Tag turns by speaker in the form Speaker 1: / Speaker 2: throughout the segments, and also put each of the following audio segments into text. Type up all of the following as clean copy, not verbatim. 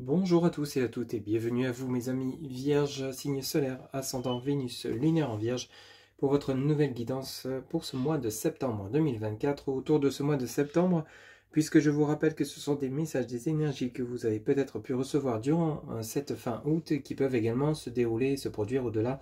Speaker 1: Bonjour à tous et à toutes et bienvenue à vous mes amis Vierge, signe solaire, ascendant Vénus, lunaire en Vierge, pour votre nouvelle guidance pour ce mois de septembre 2024. Autour de ce mois de septembre, puisque je vous rappelle que ce sont des messages, des énergies que vous avez peut-être pu recevoir durant cette fin août et qui peuvent également se dérouler et se produire au-delà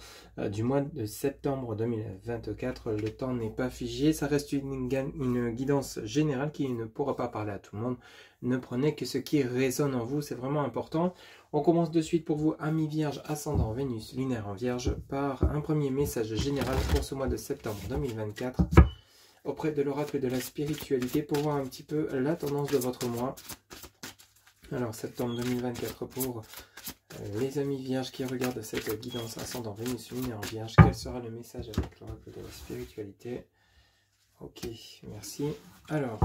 Speaker 1: du mois de septembre 2024. Le temps n'est pas figé, ça reste une guidance générale qui ne pourra pas parler à tout le monde. Ne prenez que ce qui résonne en vous, c'est vraiment important. On commence de suite pour vous, amis Vierge, ascendant Vénus, lunaire en Vierge, par un premier message général pour ce mois de septembre 2024 auprès de l'oracle de la spiritualité pour voir un petit peu la tendance de votre mois. Alors, septembre 2024 pour les amis Vierges qui regardent cette guidance ascendant Vénus, lunaire en Vierge. Quel sera le message avec l'oracle de la spiritualité? Ok, merci. Alors,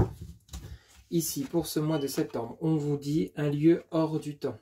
Speaker 1: ici, pour ce mois de septembre, on vous dit un lieu hors du temps.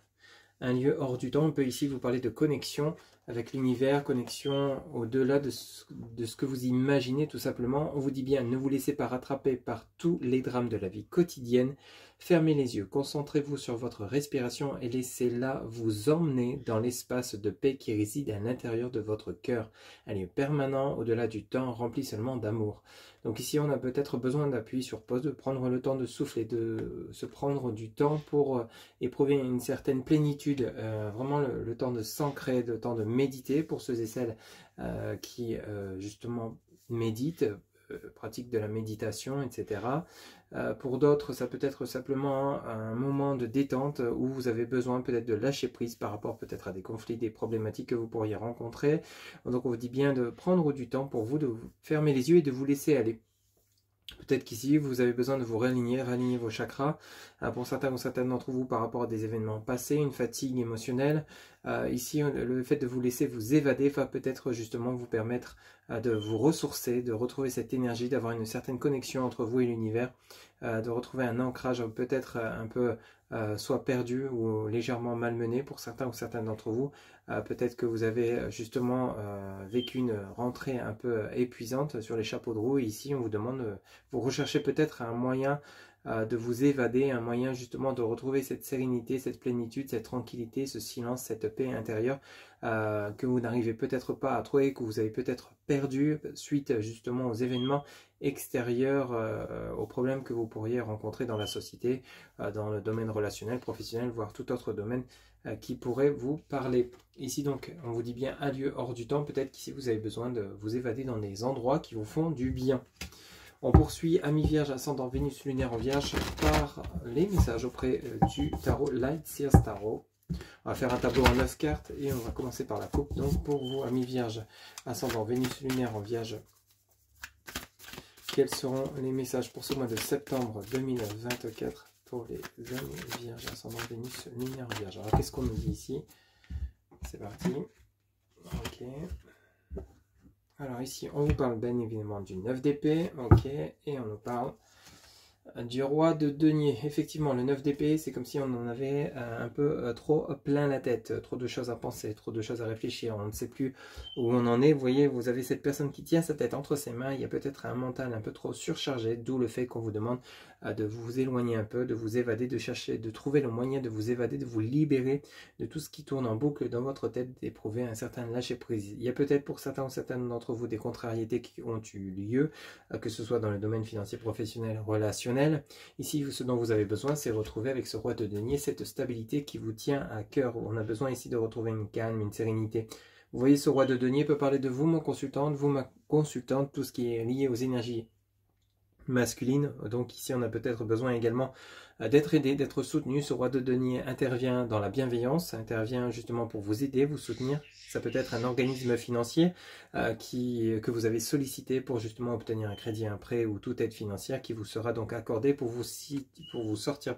Speaker 1: Un lieu hors du temps, on peut ici vous parler de connexion avec l'univers, connexion au-delà de ce que vous imaginez tout simplement. On vous dit bien, ne vous laissez pas rattraper par tous les drames de la vie quotidienne. Fermez les yeux, concentrez-vous sur votre respiration et laissez-la vous emmener dans l'espace de paix qui réside à l'intérieur de votre cœur. Un lieu permanent au-delà du temps, rempli seulement d'amour. Donc ici, on a peut-être besoin d'appuyer sur pause, de prendre le temps de souffler, de se prendre du temps pour éprouver une certaine plénitude, vraiment le temps de s'ancrer, le temps de méditer pour ceux et celles qui justement méditent, pratiquent de la méditation, etc. Pour d'autres, ça peut être simplement un moment de détente où vous avez besoin peut-être de lâcher prise par rapport peut-être à des conflits, des problématiques que vous pourriez rencontrer. Donc on vous dit bien de prendre du temps pour vous, de vous fermer les yeux et de vous laisser aller. Peut-être qu'ici, vous avez besoin de vous réaligner vos chakras. Pour certains ou certaines d'entre vous, par rapport à des événements passés, une fatigue émotionnelle. Ici, le fait de vous laisser vous évader va peut-être justement vous permettre de vous ressourcer, de retrouver cette énergie, d'avoir une certaine connexion entre vous et l'univers, de retrouver un ancrage peut-être un peu soit perdu ou légèrement malmené pour certains ou certaines d'entre vous. Peut-être que vous avez justement vécu une rentrée un peu épuisante sur les chapeaux de roue. Et ici, on vous demande, vous recherchez peut-être un moyen de vous évader, un moyen justement de retrouver cette sérénité, cette plénitude, cette tranquillité, ce silence, cette paix intérieure que vous n'arrivez peut-être pas à trouver, que vous avez peut-être perdu suite justement aux événements extérieurs, aux problèmes que vous pourriez rencontrer dans la société, dans le domaine relationnel, professionnel, voire tout autre domaine qui pourrait vous parler. Ici donc, on vous dit bien un lieu hors du temps, peut-être qu'ici vous avez besoin de vous évader dans des endroits qui vous font du bien. On poursuit, amis Vierge, ascendant Vénus lunaire en Vierge, par les messages auprès du tarot Light Seers Tarot. On va faire un tableau en 9 cartes et on va commencer par la coupe. Donc pour vous, amis Vierge, ascendant Vénus lunaire en Vierge, quels seront les messages pour ce mois de septembre 2024 pour les amis Vierge, ascendant Vénus lunaire en Vierge? Alors qu'est-ce qu'on nous dit ici? C'est parti. Ok. Alors ici, on vous parle bien évidemment du 9 d'épée, ok, et on nous parle du roi de denier. Effectivement, le 9 d'épée, c'est comme si on en avait un peu trop plein la tête, trop de choses à penser, trop de choses à réfléchir, on ne sait plus où on en est. Vous voyez, vous avez cette personne qui tient sa tête entre ses mains, il y a peut-être un mental un peu trop surchargé, d'où le fait qu'on vous demande de vous éloigner un peu, de vous évader, de chercher, de trouver le moyen de vous évader, de vous libérer de tout ce qui tourne en boucle dans votre tête, d'éprouver un certain lâcher-prise. Il y a peut-être pour certains ou certaines d'entre vous des contrariétés qui ont eu lieu, que ce soit dans le domaine financier, professionnel, relationnel. Ici, ce dont vous avez besoin, c'est retrouver avec ce roi de denier cette stabilité qui vous tient à cœur. On a besoin ici de retrouver une calme, une sérénité. Vous voyez, ce roi de denier peut parler de vous, mon consultant, de vous, ma consultante, tout ce qui est lié aux énergies masculine. Donc ici on a peut-être besoin également d'être aidé, d'être soutenu. Ce roi de denier intervient dans la bienveillance, intervient justement pour vous aider, vous soutenir. Ça peut être un organisme financier que vous avez sollicité pour justement obtenir un crédit, un prêt ou toute aide financière qui vous sera donc accordée pour vous sortir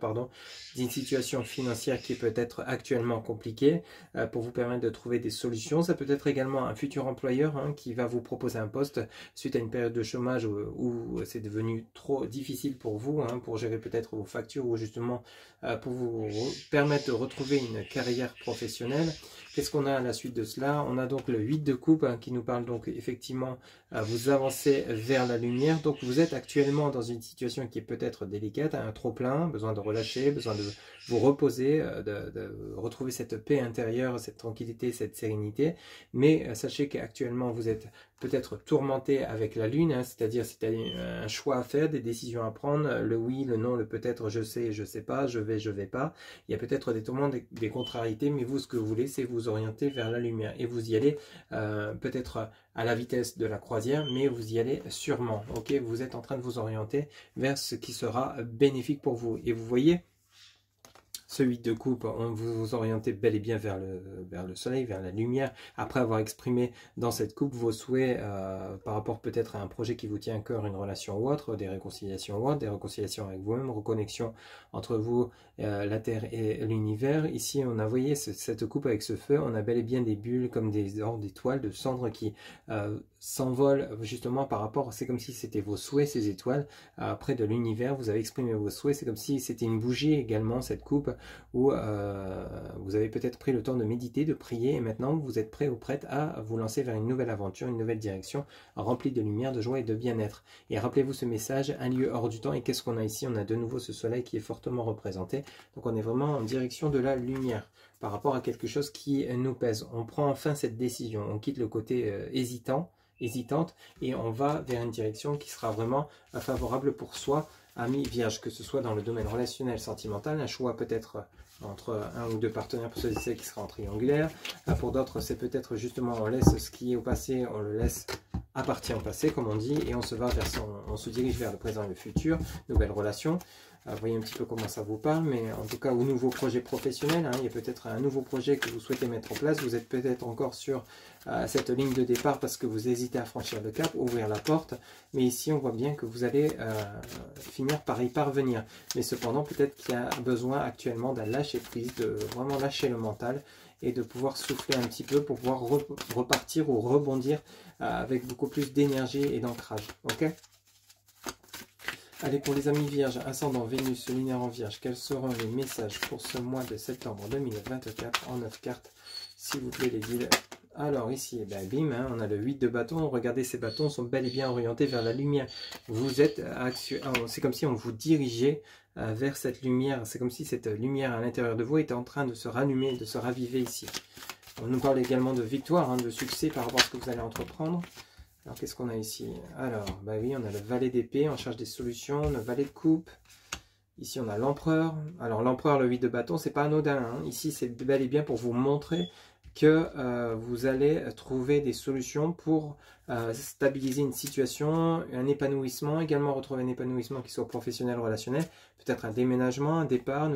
Speaker 1: d'une situation financière qui peut être actuellement compliquée, pour vous permettre de trouver des solutions. Ça peut être également un futur employeur qui va vous proposer un poste suite à une période de chômage où c'est devenu trop difficile pour vous, pour gérer peut-être vos factures ou justement pour vous permettre de retrouver une carrière professionnelle. Qu'est-ce qu'on a à la suite de cela? On a donc le 8 de coupe hein, qui nous parle donc effectivement, vous avancez vers la lumière. Donc vous êtes actuellement dans une situation qui est peut-être délicate, un trop-plein, besoin de relâcher, besoin de vous reposer, de retrouver cette paix intérieure, cette tranquillité, cette sérénité. Mais sachez qu'actuellement vous êtes peut-être tourmenté avec la lune, hein, c'est-à-dire un choix à faire, des décisions à prendre, le oui, le non, le peut-être, je sais pas, je vais pas. Il y a peut-être des tourments, des contrariétés, mais vous, ce que vous voulez, c'est vous orienter vers la lumière. Et vous y allez peut-être à la vitesse de la croisière, mais vous y allez sûrement. Ok, vous êtes en train de vous orienter vers ce qui sera bénéfique pour vous. Et vous voyez, ce 8 de coupe, on vous orientez bel et bien vers le soleil, vers la lumière, après avoir exprimé dans cette coupe vos souhaits par rapport peut-être à un projet qui vous tient à cœur, une relation ou autre, des réconciliations ou autre, des réconciliations avec vous-même, reconnexion entre vous, la Terre et l'univers. Ici, on a voyé cette coupe avec ce feu, on a bel et bien des bulles comme des orbes d'étoiles, de cendres qui s'envolent justement par rapport, c'est comme si c'était vos souhaits, ces étoiles, près de l'univers, vous avez exprimé vos souhaits, c'est comme si c'était une bougie également, cette coupe, où vous avez peut-être pris le temps de méditer, de prier, et maintenant vous êtes prêt ou prête à vous lancer vers une nouvelle aventure, une nouvelle direction, remplie de lumière, de joie et de bien-être. Et rappelez-vous ce message, un lieu hors du temps, et qu'est-ce qu'on a ici? On a de nouveau ce soleil qui est fortement représenté, donc on est vraiment en direction de la lumière, par rapport à quelque chose qui nous pèse. On prend enfin cette décision, on quitte le côté hésitante, et on va vers une direction qui sera vraiment favorable pour soi, ami vierge, que ce soit dans le domaine relationnel, sentimental, un choix peut-être entre un ou deux partenaires pour ceux et celles qui sera en triangulaire. Pour d'autres, c'est peut-être justement on laisse ce qui est au passé, on le laisse appartient au passé, comme on dit, et on se va vers on se dirige vers le présent et le futur, nouvelles relations. Vous voyez un petit peu comment ça vous parle, mais en tout cas au nouveau projet professionnel, hein, il y a peut-être un nouveau projet que vous souhaitez mettre en place, vous êtes peut-être encore sur cette ligne de départ parce que vous hésitez à franchir le cap, ouvrir la porte, mais ici on voit bien que vous allez finir par y parvenir. Mais cependant peut-être qu'il y a besoin actuellement d'un lâcher prise, de vraiment lâcher le mental et de pouvoir souffler un petit peu pour pouvoir repartir ou rebondir avec beaucoup plus d'énergie et d'ancrage. Ok ? Allez, pour les amis vierges, ascendant Vénus, lunaire en vierge, quels seront les messages pour ce mois de septembre 2024 en 9 cartes, s'il vous plaît les guides? Alors ici, ben, bim, hein, on a le 8 de bâton. Regardez, ces bâtons sont bel et bien orientés vers la lumière. Vous êtes, c'est comme si on vous dirigeait vers cette lumière. C'est comme si cette lumière à l'intérieur de vous était en train de se rallumer, de se raviver ici. On nous parle également de victoire, hein, de succès par rapport à ce que vous allez entreprendre. Alors, qu'est-ce qu'on a ici? Alors, bah oui, on a le valet d'épée, on cherche des solutions, le valet de coupe. Ici, on a l'empereur. Alors, l'empereur, le 8 de bâton, c'est pas anodin. Hein. Ici, c'est bel et bien pour vous montrer que vous allez trouver des solutions pour stabiliser une situation, un épanouissement, également retrouver un épanouissement qui soit professionnel, relationnel, peut-être un déménagement, un départ,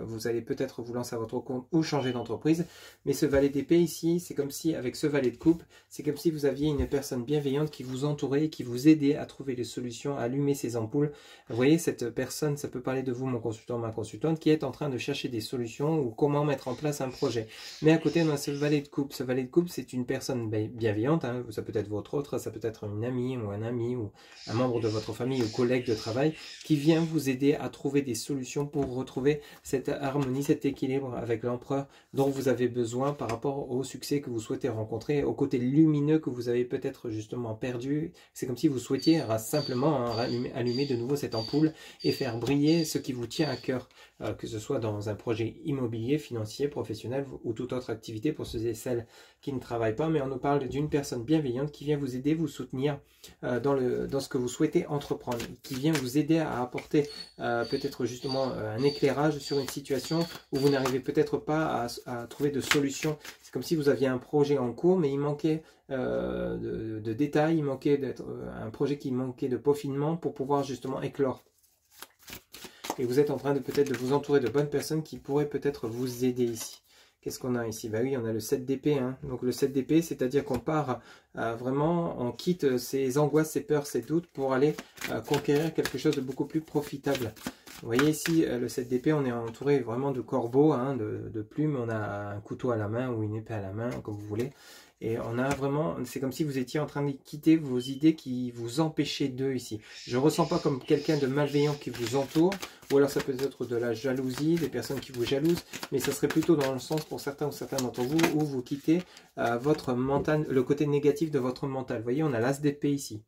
Speaker 1: vous allez peut-être vous lancer à votre compte ou changer d'entreprise. Mais ce valet d'épée ici, c'est comme si, avec ce valet de coupe, c'est comme si vous aviez une personne bienveillante qui vous entourait, qui vous aidait à trouver les solutions, à allumer ces ampoules. Vous voyez, cette personne, ça peut parler de vous, mon consultant, ma consultante, qui est en train de chercher des solutions ou comment mettre en place un projet. Mais à côté, on a ce valet de coupe. Ce valet de coupe, c'est une personne bienveillante, hein. Ça peut être votre autre, ça peut être une amie ou un ami ou un membre de votre famille ou collègue de travail qui vient vous aider à trouver des solutions pour retrouver cette harmonie, cet équilibre avec l'empereur dont vous avez besoin par rapport au succès que vous souhaitez rencontrer, au côté lumineux que vous avez peut-être justement perdu. C'est comme si vous souhaitiez simplement allumer de nouveau cette ampoule et faire briller ce qui vous tient à cœur, que ce soit dans un projet immobilier, financier, professionnel ou toute autre activité pour ceux et celles qui ne travaillent pas. Mais on nous parle d'une personne bienveillante qui vient vous aider, vous soutenir dans ce que vous souhaitez entreprendre, qui vient vous aider à apporter peut-être justement un éclairage sur une situation où vous n'arrivez peut-être pas à trouver de solution. C'est comme si vous aviez un projet en cours, mais il manquait de détails, il manquait un projet qui manquait de peaufinement pour pouvoir justement éclore. Et vous êtes en train de peut-être de vous entourer de bonnes personnes qui pourraient peut-être vous aider ici. Qu'est-ce qu'on a ici? Bah oui, on a le 7 d'épée. Hein. Donc le 7 d'épée, c'est-à-dire qu'on part vraiment, on quitte ses angoisses, ses peurs, ses doutes pour aller conquérir quelque chose de beaucoup plus profitable. Vous voyez ici, le 7 d'épée, on est entouré vraiment de corbeaux, hein, de plumes. On a un couteau à la main ou une épée à la main, comme vous voulez. Et on a vraiment, c'est comme si vous étiez en train de quitter vos idées qui vous empêchaient d'eux ici. Je ne ressens pas comme quelqu'un de malveillant qui vous entoure, ou alors ça peut être de la jalousie, des personnes qui vous jalousent, mais ça serait plutôt dans le sens pour certains ou certains d'entre vous où vous quittez votre mental, le côté négatif de votre mental. Vous voyez, on a l'as d'épée ici.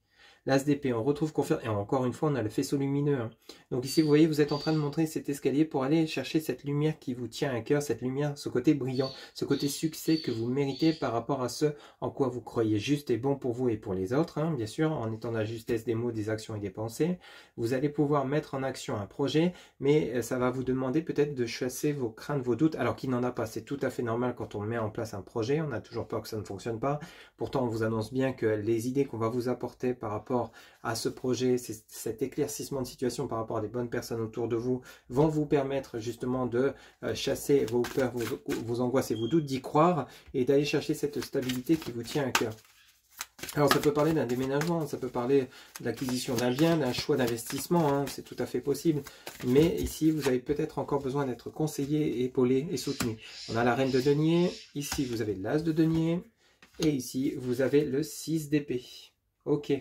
Speaker 1: L'as d'épée, on retrouve confiance, et encore une fois, on a le faisceau lumineux. Hein. Donc ici, vous voyez, vous êtes en train de montrer cet escalier pour aller chercher cette lumière qui vous tient à cœur, cette lumière, ce côté brillant, ce côté succès que vous méritez par rapport à ce en quoi vous croyez juste et bon pour vous et pour les autres, hein, bien sûr, en étant dans la justesse des mots, des actions et des pensées. Vous allez pouvoir mettre en action un projet, mais ça va vous demander peut-être de chasser vos craintes, vos doutes, alors qu'il n'en a pas. C'est tout à fait normal quand on met en place un projet, on a toujours peur que ça ne fonctionne pas. Pourtant, on vous annonce bien que les idées qu'on va vous apporter par rapport à ce projet, cet éclaircissement de situation par rapport à des bonnes personnes autour de vous, vont vous permettre justement de chasser vos peurs, vos angoisses et vos doutes, d'y croire et d'aller chercher cette stabilité qui vous tient à cœur. Alors ça peut parler d'un déménagement, ça peut parler de l'acquisition d'un bien, d'un choix d'investissement, hein, c'est tout à fait possible. Mais ici, vous avez peut-être encore besoin d'être conseillé, épaulé et soutenu. On a la reine de denier, ici vous avez l'as de denier, et ici vous avez le 6 d'épée. Ok.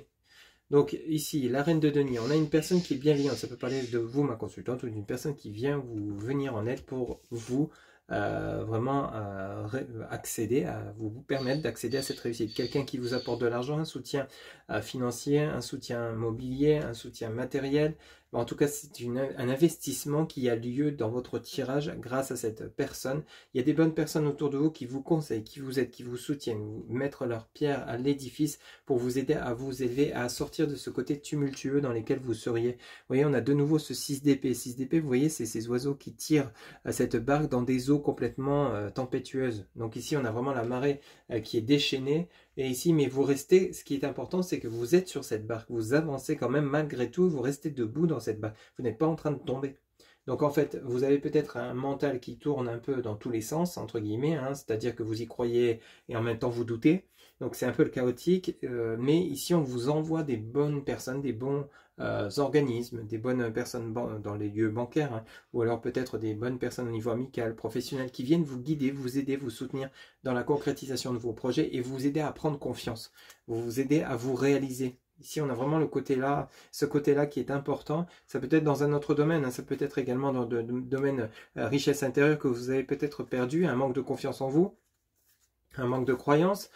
Speaker 1: Donc ici, la reine de denier, on a une personne qui est bienveillante, ça peut parler de vous, ma consultante, ou d'une personne qui vient vous venir en aide pour vous vraiment accéder, à vous permettre d'accéder à cette réussite. Quelqu'un qui vous apporte de l'argent, un soutien financier, un soutien mobilier, un soutien matériel. En tout cas, c'est un investissement qui a lieu dans votre tirage grâce à cette personne. Il y a des bonnes personnes autour de vous qui vous conseillent, qui vous aident, qui vous soutiennent, vous mettre leur pierre à l'édifice pour vous aider à vous élever, à sortir de ce côté tumultueux dans lequel vous seriez. Vous voyez, on a de nouveau ce 6 d'épée. 6 d'épée, vous voyez, c'est ces oiseaux qui tirent cette barque dans des eaux complètement tempétueuses. Donc ici, on a vraiment la marée qui est déchaînée. Et ici, mais vous restez, ce qui est important, c'est que vous êtes sur cette barque. Vous avancez quand même malgré tout, vous restez debout dans cette barque. Vous n'êtes pas en train de tomber. Donc en fait, vous avez peut-être un mental qui tourne un peu dans tous les sens, entre guillemets, hein, c'est-à-dire que vous y croyez et en même temps vous doutez. Donc c'est un peu le chaotique, mais ici on vous envoie des bonnes personnes, des bons organismes, des bonnes personnes dans les lieux bancaires, hein, ou alors peut-être des bonnes personnes au niveau amical, professionnel, qui viennent vous guider, vous aider, vous soutenir dans la concrétisation de vos projets et vous aider à prendre confiance, vous aider à vous réaliser. Ici, on a vraiment le côté là, ce côté-là qui est important. Ça peut être dans un autre domaine, hein, ça peut être également dans le domaine richesse intérieure que vous avez peut-être perdu, un manque de confiance en vous, un manque de croyance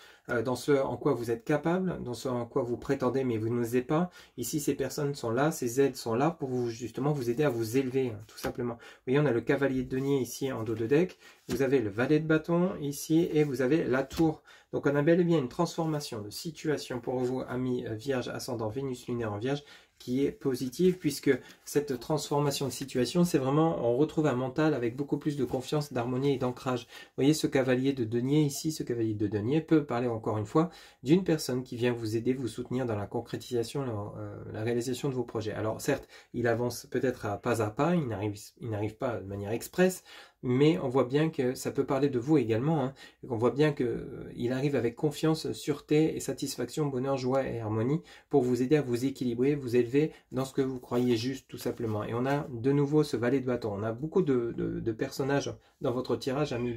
Speaker 1: dans ce en quoi vous êtes capable, dans ce en quoi vous prétendez mais vous n'osez pas. Ici, ces personnes sont là, ces aides sont là pour vous justement vous aider à vous élever, hein, tout simplement. Vous voyez, on a le cavalier de denier ici en dos de deck, vous avez le valet de bâton ici et vous avez la tour. Donc on a bel et bien une transformation de situation pour vous, amis Vierge, ascendant Vénus lunaire en Vierge, qui est positive, puisque cette transformation de situation, c'est vraiment, on retrouve un mental avec beaucoup plus de confiance, d'harmonie et d'ancrage. Vous voyez, ce cavalier de denier ici, ce cavalier de denier peut parler encore une fois d'une personne qui vient vous aider, vous soutenir dans la concrétisation, la réalisation de vos projets. Alors certes, il avance peut-être à pas, il n'arrive pas de manière express, mais on voit bien que ça peut parler de vous également, hein, et qu'on voit bien qu'il arrive avec confiance, sûreté et satisfaction, bonheur, joie et harmonie pour vous aider à vous équilibrer, vous élever dans ce que vous croyez juste tout simplement. Et on a de nouveau ce valet de bâton. On a beaucoup de personnages dans votre tirage, ami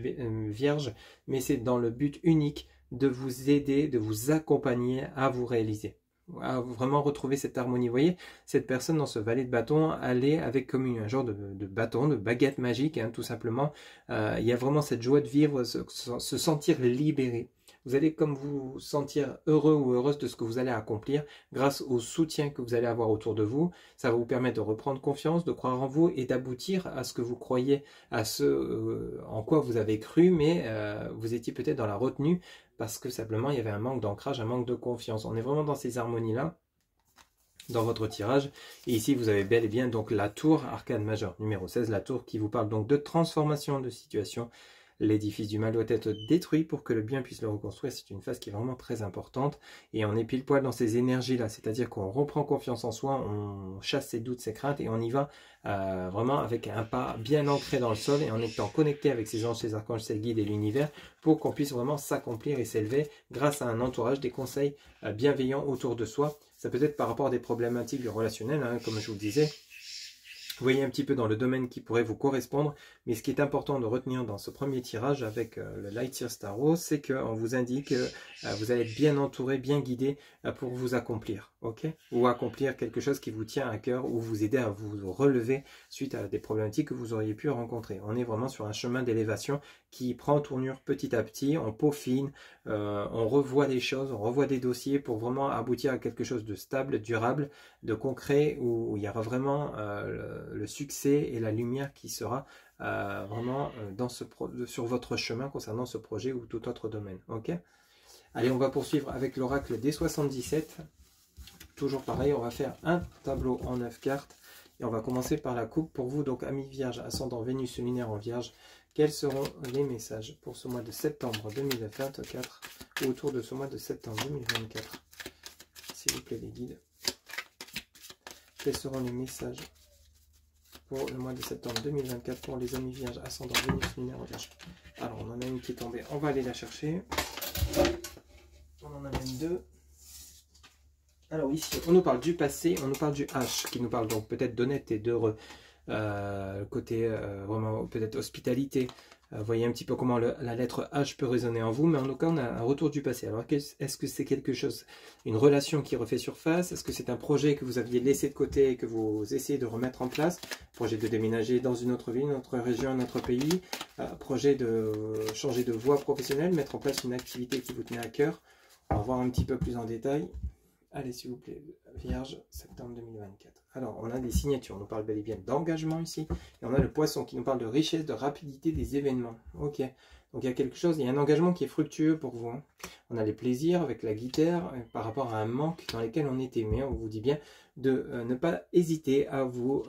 Speaker 1: Vierge, mais c'est dans le but unique de vous aider, de vous accompagner à vous réaliser, à vraiment retrouver cette harmonie. Vous voyez, cette personne dans ce valet de bâton, elle est avec comme un genre de bâton, de baguette magique, hein, tout simplement. Il y a vraiment cette joie de vivre, se sentir libéré. Vous allez comme vous sentir heureux ou heureuse de ce que vous allez accomplir grâce au soutien que vous allez avoir autour de vous. Ça va vous permettre de reprendre confiance, de croire en vous et d'aboutir à ce que vous croyez, à ce en quoi vous avez cru, mais vous étiez peut-être dans la retenue parce que simplement il y avait un manque d'ancrage, un manque de confiance. On est vraiment dans ces harmonies-là dans votre tirage. Et ici, vous avez bel et bien donc la tour, arcane majeure numéro 16, la tour qui vous parle donc de transformation de situation. L'édifice du mal doit être détruit pour que le bien puisse le reconstruire. C'est une phase qui est vraiment très importante. Et on est pile poil dans ces énergies-là. C'est-à-dire qu'on reprend confiance en soi, on chasse ses doutes, ses craintes et on y va vraiment avec un pas bien ancré dans le sol et en étant connecté avec ses anges, ses archanges, ses guides et l'univers pour qu'on puisse vraiment s'accomplir et s'élever grâce à un entourage, des conseils bienveillants autour de soi. Ça peut être par rapport à des problématiques relationnelles, hein, comme je vous le disais. Vous voyez un petit peu dans le domaine qui pourrait vous correspondre, mais ce qui est important de retenir dans ce premier tirage avec le Light Year Star Rose, c'est qu'on vous indique que vous allez être bien entouré, bien guidé pour vous accomplir, ok? Ou accomplir quelque chose qui vous tient à cœur, ou vous aider à vous relever suite à des problématiques que vous auriez pu rencontrer. On est vraiment sur un chemin d'élévation qui prend tournure petit à petit, on peaufine, on revoit les choses, on revoit des dossiers pour vraiment aboutir à quelque chose de stable, durable, de concret, où il y aura vraiment le succès et la lumière qui sera vraiment sur votre chemin concernant ce projet ou tout autre domaine. Ok. Allez, on va poursuivre avec l'oracle des 77. Toujours pareil, on va faire un tableau en 9 cartes. Et on va commencer par la coupe pour vous, donc amis vierges, ascendant Vénus lunaire en vierge. Quels seront les messages pour ce mois de septembre 2024 ou autour de ce mois de septembre 2024? S'il vous plaît les guides. Quels seront les messages pour le mois de septembre 2024 pour les amis vierges ascendant Vénus lunaire en vierge? Alors on en a une qui est tombée, on va aller la chercher. On en a même deux. Alors ici, on nous parle du passé, on nous parle du H, qui nous parle donc peut-être d'honnêteté, d'heureux, côté vraiment peut-être hospitalité. Voyez un petit peu comment la lettre H peut résonner en vous, mais en tout cas on a un retour du passé. Alors est-ce que c'est quelque chose, une relation qui refait surface? Est-ce que c'est un projet que vous aviez laissé de côté et que vous essayez de remettre en place? Projet de déménager dans une autre ville, une autre région, un autre pays, projet de changer de voie professionnelle, mettre en place une activité qui vous tenait à cœur. On va voir un petit peu plus en détail. Allez, s'il vous plaît, Vierge, septembre 2024. Alors, on a des signatures, on nous parle bel et bien d'engagement ici. Et on a le poisson qui nous parle de richesse, de rapidité des événements. Ok, donc il y a quelque chose, il y a un engagement qui est fructueux pour vous. Hein. On a les plaisirs avec la guitare par rapport à un manque dans lequel on était. Mais on vous dit bien de ne pas hésiter à vous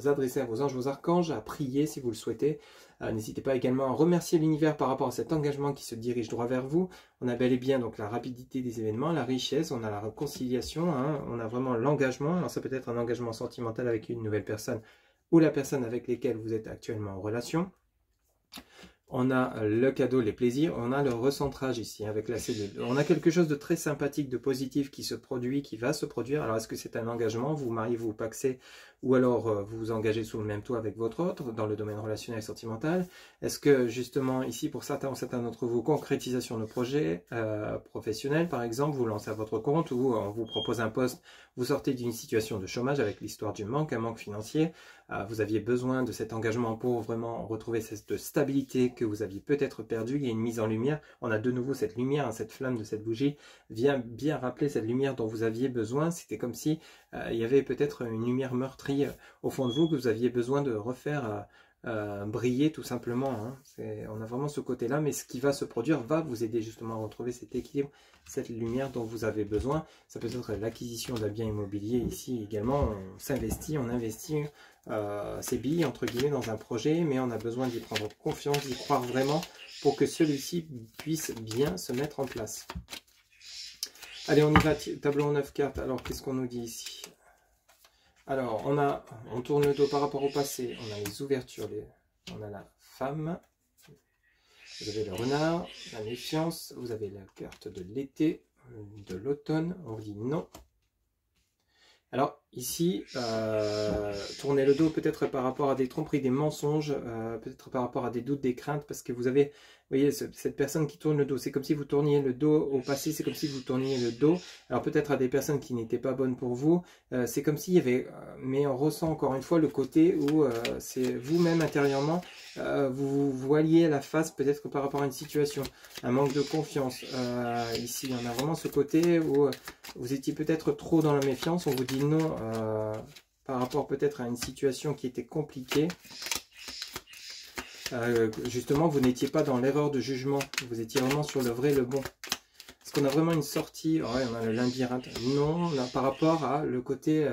Speaker 1: adresser à vos anges, vos archanges, à prier si vous le souhaitez. N'hésitez pas également à remercier l'univers par rapport à cet engagement qui se dirige droit vers vous. On a bel et bien donc la rapidité des événements, la richesse, on a la réconciliation, hein, on a vraiment l'engagement. Alors ça peut être un engagement sentimental avec une nouvelle personne ou la personne avec laquelle vous êtes actuellement en relation. On a le cadeau, les plaisirs, on a le recentrage ici avec la cellule. On a quelque chose de très sympathique, de positif qui se produit, qui va se produire. Alors est-ce que c'est un engagement, vous mariez, vous paxez, ou alors vous vous engagez sous le même toit avec votre autre, dans le domaine relationnel et sentimental? Est-ce que justement ici, pour certains ou certains d'entre vous, concrétisation de projet professionnel par exemple, vous lancez à votre compte, ou on vous propose un poste, vous sortez d'une situation de chômage avec l'histoire du manque, un manque financier, vous aviez besoin de cet engagement pour vraiment retrouver cette stabilité que vous aviez peut-être perdue. Il y a une mise en lumière, on a de nouveau cette lumière, hein, cette flamme de cette bougie vient bien rappeler cette lumière dont vous aviez besoin. C'était comme si il y avait peut-être une lumière meurtrie au fond de vous que vous aviez besoin de refaire briller tout simplement. Hein. On a vraiment ce côté-là, mais ce qui va se produire va vous aider justement à retrouver cet équilibre, cette lumière dont vous avez besoin. Ça peut être l'acquisition d'un bien immobilier ici également. On s'investit, on investit ses billes entre guillemets dans un projet, mais on a besoin d'y prendre confiance, d'y croire vraiment pour que celui-ci puisse bien se mettre en place. Allez, on y va, tableau en 9 cartes. Alors, qu'est-ce qu'on nous dit ici? Alors, on tourne le dos par rapport au passé. On a les ouvertures, on a la femme. Vous avez le renard, la méfiance. Vous avez la carte de l'été, de l'automne. On vous dit non. Alors, ici, tournez le dos peut-être par rapport à des tromperies, des mensonges, peut-être par rapport à des doutes, des craintes, parce que vous avez, vous voyez, cette personne qui tourne le dos. C'est comme si vous tourniez le dos au passé, c'est comme si vous tourniez le dos, alors peut-être à des personnes qui n'étaient pas bonnes pour vous. C'est comme s'il y avait, mais on ressent encore une fois le côté où c'est vous-même intérieurement, vous voiliez la face peut-être par rapport à une situation, un manque de confiance. Ici, on a vraiment ce côté où vous étiez peut-être trop dans la méfiance, on vous dit non par rapport peut-être à une situation qui était compliquée. Justement, vous n'étiez pas dans l'erreur de jugement, vous étiez vraiment sur le vrai, le bon. Est-ce qu'on a vraiment une sortie? Ouais, on a le labyrinthe. Non, là, par rapport à le côté...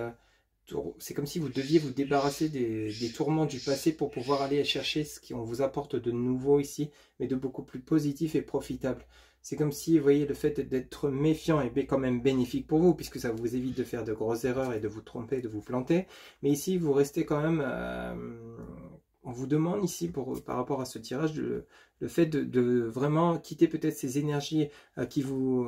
Speaker 1: c'est comme si vous deviez vous débarrasser des tourments du passé pour pouvoir aller chercher ce qu'on vous apporte de nouveau ici, mais de beaucoup plus positif et profitable. C'est comme si, vous voyez, le fait d'être méfiant est quand même bénéfique pour vous, puisque ça vous évite de faire de grosses erreurs et de vous tromper, de vous planter. Mais ici, vous restez quand même on vous demande ici, par rapport à ce tirage, le fait de vraiment quitter peut-être ces énergies qui vous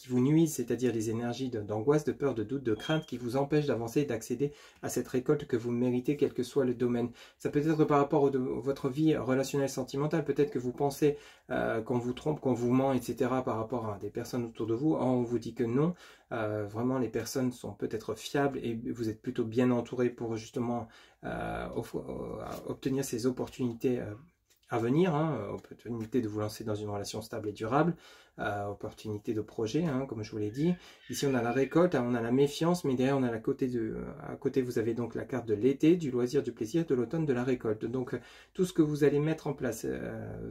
Speaker 1: nuisent, c'est-à-dire les énergies d'angoisse, de peur, de doute, de crainte qui vous empêchent d'avancer et d'accéder à cette récolte que vous méritez, quel que soit le domaine. Ça peut être par rapport à votre vie relationnelle sentimentale, peut-être que vous pensez qu'on vous trompe, qu'on vous ment, etc. par rapport à des personnes autour de vous. Or, on vous dit que non, vraiment les personnes sont peut-être fiables et vous êtes plutôt bien entouré pour justement obtenir ces opportunités à venir, opportunité de vous lancer dans une relation stable et durable, opportunité de projet, comme je vous l'ai dit. Ici on a la récolte, on a la méfiance, mais derrière on a à côté vous avez donc la carte de l'été, du loisir, du plaisir, de l'automne, de la récolte. Donc tout ce que vous allez mettre en place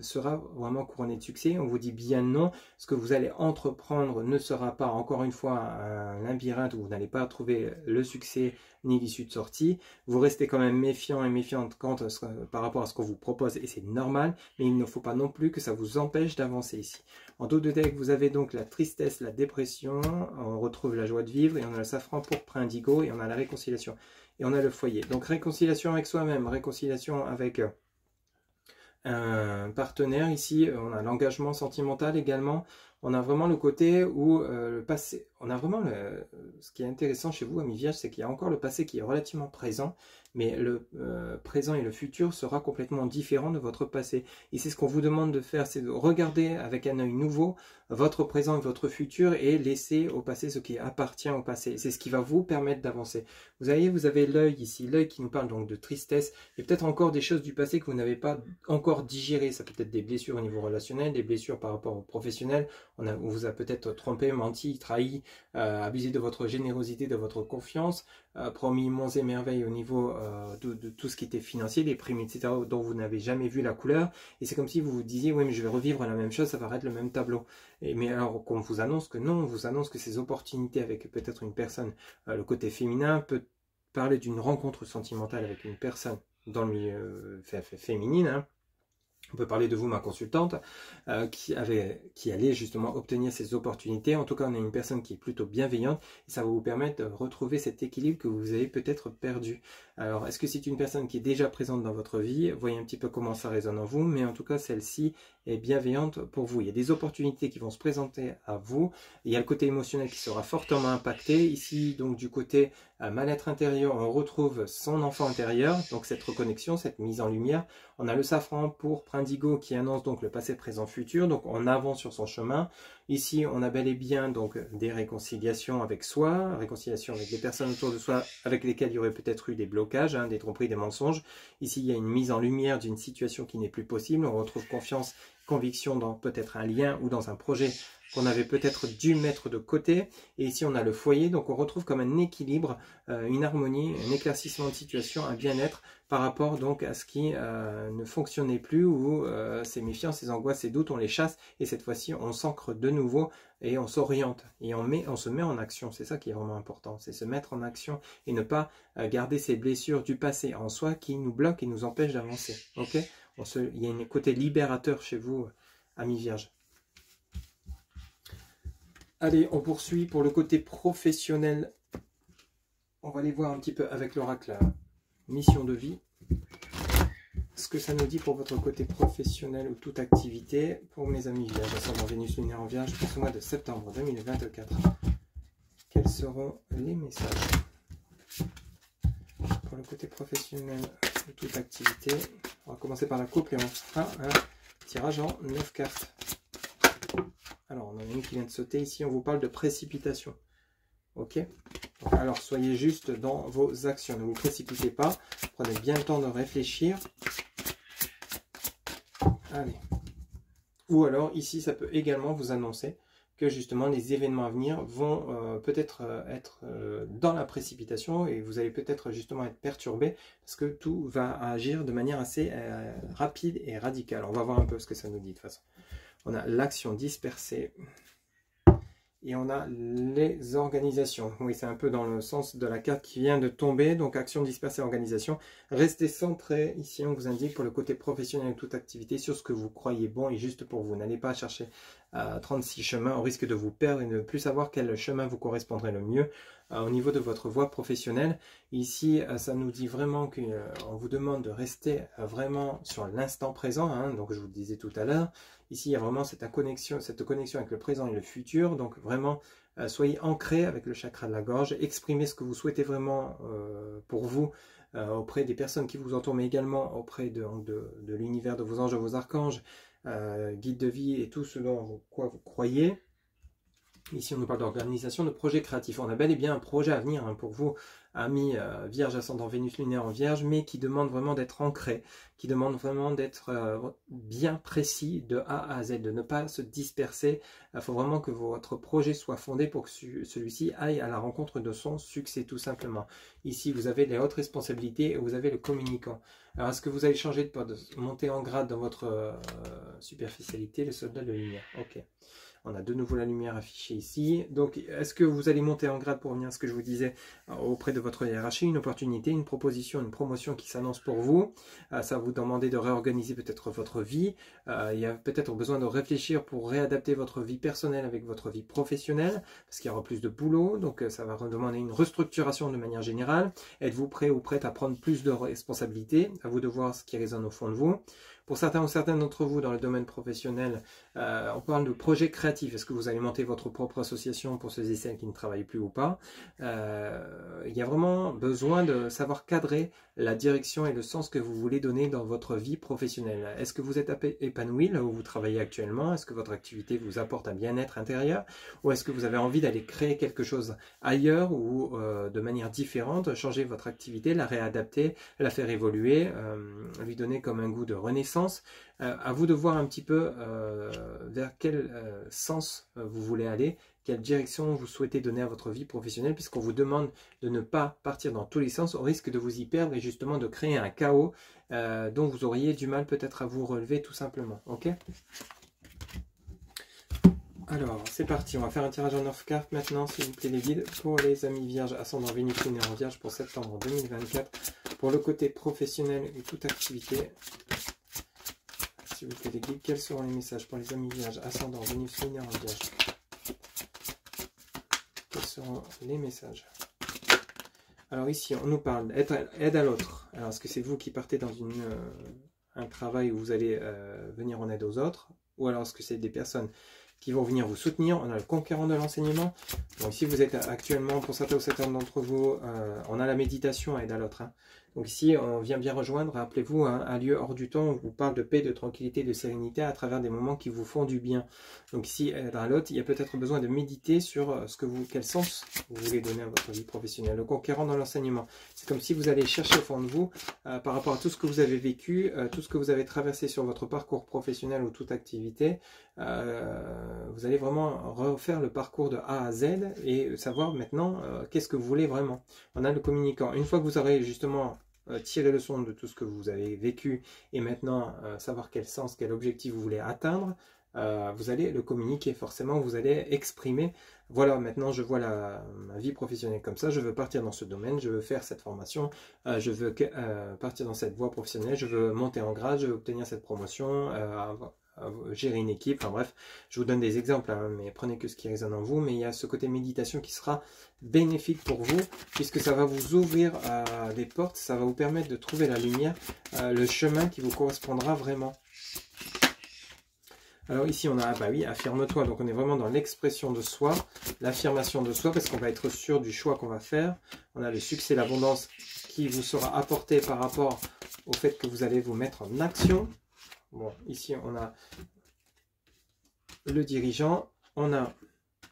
Speaker 1: sera vraiment couronné de succès. On vous dit bien non, ce que vous allez entreprendre ne sera pas encore une fois un labyrinthe où vous n'allez pas trouver le succès ni l'issue de sortie. Vous restez quand même méfiant et méfiante par rapport à ce qu'on vous propose et c'est normal, mais il ne faut pas non plus que ça vous empêche d'avancer ici. En dos de deck, vous avez donc la tristesse, la dépression, on retrouve la joie de vivre et on a le safran pourpre indigo et on a la réconciliation. Et on a le foyer. Donc réconciliation avec soi-même, réconciliation avec un partenaire ici, on a l'engagement sentimental également. On a vraiment le côté où le passé, on a vraiment ce qui est intéressant chez vous, amis vierges, c'est qu'il y a encore le passé qui est relativement présent, mais le présent et le futur sera complètement différent de votre passé. Et c'est ce qu'on vous demande de faire, c'est de regarder avec un œil nouveau votre présent et votre futur et laisser au passé ce qui appartient au passé. C'est ce qui va vous permettre d'avancer. Vous voyez, vous avez l'œil ici, l'œil qui nous parle donc de tristesse, et peut-être encore des choses du passé que vous n'avez pas encore digérées. Ça peut être des blessures au niveau relationnel, des blessures par rapport au professionnel. On vous a peut-être trompé, menti, trahi, abusé de votre générosité, de votre confiance, promis monts et merveilles au niveau de tout ce qui était financier, les primes, etc., dont vous n'avez jamais vu la couleur. Et c'est comme si vous vous disiez, oui, mais je vais revivre la même chose, ça va être le même tableau. Mais alors qu'on vous annonce que non, on vous annonce que ces opportunités avec peut-être une personne, le côté féminin peut parler d'une rencontre sentimentale avec une personne dans le milieu féminine, On peut parler de vous, ma consultante, qui allait justement obtenir ces opportunités. En tout cas, on a une personne qui est plutôt bienveillante et ça va vous permettre de retrouver cet équilibre que vous avez peut-être perdu. Alors, est-ce que c'est une personne qui est déjà présente dans votre vie? Voyez un petit peu comment ça résonne en vous, mais en tout cas, celle-ci est bienveillante pour vous. Il y a des opportunités qui vont se présenter à vous. Il y a le côté émotionnel qui sera fortement impacté. Ici, donc, du côté mal-être intérieur, on retrouve son enfant intérieur, donc cette reconnexion, cette mise en lumière. On a le safran pourpre indigo qui annonce donc le passé, présent, futur, donc on avance sur son chemin. Ici, on a bel et bien donc des réconciliations avec soi, réconciliation avec les personnes autour de soi avec lesquelles il y aurait peut-être eu des blocages, des tromperies, des mensonges. Ici, il y a une mise en lumière d'une situation qui n'est plus possible. On retrouve confiance, conviction dans peut-être un lien ou dans un projet qu'on avait peut-être dû mettre de côté. Et ici, on a le foyer, donc on retrouve comme un équilibre, une harmonie, un éclaircissement de situation, un bien-être par rapport donc à ce qui ne fonctionnait plus, ou ces méfiances, ces angoisses, ces doutes, on les chasse et cette fois-ci, on s'ancre de nouveau et on s'oriente et on se met en action. C'est ça qui est vraiment important, c'est se mettre en action et ne pas garder ces blessures du passé en soi qui nous bloquent et nous empêchent d'avancer. Ok, il y a un côté libérateur chez vous, amis vierges. Allez, on poursuit pour le côté professionnel. On va aller voir un petit peu avec l'oracle mission de vie. Ce que ça nous dit pour votre côté professionnel ou toute activité. Pour mes amis vierges, ascendant Vénus lunaire en vierge pour ce mois de septembre 2024. Quels seront les messages pour le côté professionnel ou toute activité? On va commencer par la couple et on fera un tirage en 9 cartes. Alors, on en a une qui vient de sauter. Ici, on vous parle de précipitation. Ok? Alors, soyez juste dans vos actions. Ne vous précipitez pas. Prenez bien le temps de réfléchir. Allez. Ou alors, ici, ça peut également vous annoncer que justement, les événements à venir vont peut-être être dans la précipitation et vous allez peut-être justement être perturbé parce que tout va agir de manière assez rapide et radicale. On va voir un peu ce que ça nous dit de toute façon. On a l'action dispersée et on a les organisations. Oui, c'est un peu dans le sens de la carte qui vient de tomber. Donc, action dispersée, organisation. Restez centré. Ici, on vous indique pour le côté professionnel de toute activité sur ce que vous croyez bon et juste pour vous. N'allez pas chercher 36 chemins. On risque de vous perdre et de ne plus savoir quel chemin vous correspondrait le mieux. au niveau de votre voie professionnelle. Ici, ça nous dit vraiment qu'on vous demande de rester vraiment sur l'instant présent, hein, donc je vous le disais tout à l'heure. Ici, il y a vraiment cette connexion avec le présent et le futur, donc vraiment, soyez ancrés avec le chakra de la gorge, exprimez ce que vous souhaitez vraiment pour vous, auprès des personnes qui vous entourent, mais également auprès de l'univers de vos anges, de vos archanges, guides de vie et tout ce dont quoi vous croyez. Ici, on nous parle d'organisation, de projet créatif. On a bel et bien un projet à venir hein, pour vous, amis Vierge, ascendant Vénus lunaire en Vierge, mais qui demande vraiment d'être ancré, qui demande vraiment d'être bien précis de A à Z, de ne pas se disperser. Il faut vraiment que votre projet soit fondé pour que celui-ci aille à la rencontre de son succès, tout simplement. Ici, vous avez les hautes responsabilités et vous avez le communicant. Alors, est-ce que vous allez changer de monter en grade dans votre superficialité, le soldat de lumière? Ok. On a de nouveau la lumière affichée ici. Donc, est-ce que vous allez monter en grade pour venir à ce que je vous disais auprès de votre hiérarchie, une opportunité, une proposition, une promotion qui s'annonce pour vous. Ça va vous demander de réorganiser peut-être votre vie. Il y a peut-être besoin de réfléchir pour réadapter votre vie personnelle avec votre vie professionnelle, parce qu'il y aura plus de boulot. Donc, ça va demander une restructuration de manière générale. Êtes-vous prêt ou prête à prendre plus de responsabilités? À vous de voir ce qui résonne au fond de vous. Pour certains ou certaines d'entre vous dans le domaine professionnel, on parle de projet créatif. Est-ce que vous allez monter votre propre association pour ceux et celles qui ne travaillent plus ou pas? Il y a vraiment besoin de savoir cadrer la direction et le sens que vous voulez donner dans votre vie professionnelle. Est-ce que vous êtes épanoui là où vous travaillez actuellement? Est-ce que votre activité vous apporte un bien-être intérieur? Ou est-ce que vous avez envie d'aller créer quelque chose ailleurs ou de manière différente, changer votre activité, la réadapter, la faire évoluer, lui donner comme un goût de renaissance? À vous de voir un petit peu vers quel sens vous voulez aller, quelle direction vous souhaitez donner à votre vie professionnelle, puisqu'on vous demande de ne pas partir dans tous les sens, au risque de vous y perdre et justement de créer un chaos dont vous auriez du mal peut-être à vous relever tout simplement. Ok? Alors, c'est parti, on va faire un tirage en 9 cartes maintenant, s'il vous plaît les guides, pour les amis vierges, ascendant Vénus lunaire en Vierge pour septembre 2024, pour le côté professionnel et toute activité. S'il vous plaît les guides, quels seront les messages pour les amis vierges, ascendant Vénus lunaire en Vierge? Quels seront les messages? Alors ici, on nous parle d'aide à l'autre. Alors, est-ce que c'est vous qui partez dans un travail où vous allez venir en aide aux autres? Ou alors, est-ce que c'est des personnes qui vont venir vous soutenir? On a le conquérant de l'enseignement. Donc ici, vous êtes actuellement, pour certains ou certaines d'entre vous, on a la méditation à aide à l'autre. Hein. Donc ici, on vient bien rejoindre, rappelez-vous, hein, un lieu hors du temps où on vous parle de paix, de tranquillité, de sérénité à travers des moments qui vous font du bien. Donc ici, dans l'autre, il y a peut-être besoin de méditer sur quel sens vous voulez donner à votre vie professionnelle. Le conquérant dans l'enseignement, c'est comme si vous allez chercher au fond de vous, par rapport à tout ce que vous avez vécu, tout ce que vous avez traversé sur votre parcours professionnel ou toute activité, vous allez vraiment refaire le parcours de A à Z et savoir maintenant qu'est-ce que vous voulez vraiment. On a le communicant. Une fois que vous aurez justement tiré le son de tout ce que vous avez vécu et maintenant savoir quel sens, quel objectif vous voulez atteindre, vous allez le communiquer. Forcément, vous allez exprimer, voilà, maintenant je vois ma vie professionnelle comme ça, je veux partir dans ce domaine, je veux faire cette formation, je veux partir dans cette voie professionnelle, je veux monter en grade, je veux obtenir cette promotion, gérer une équipe, enfin bref, je vous donne des exemples, hein, mais prenez que ce qui résonne en vous, mais il y a ce côté méditation qui sera bénéfique pour vous, puisque ça va vous ouvrir des portes, ça va vous permettre de trouver la lumière, le chemin qui vous correspondra vraiment. Alors ici on a, bah oui, affirme-toi, donc on est vraiment dans l'expression de soi, l'affirmation de soi, parce qu'on va être sûr du choix qu'on va faire. On a le succès, l'abondance qui vous sera apporté par rapport au fait que vous allez vous mettre en action. Bon, ici on a le dirigeant, on a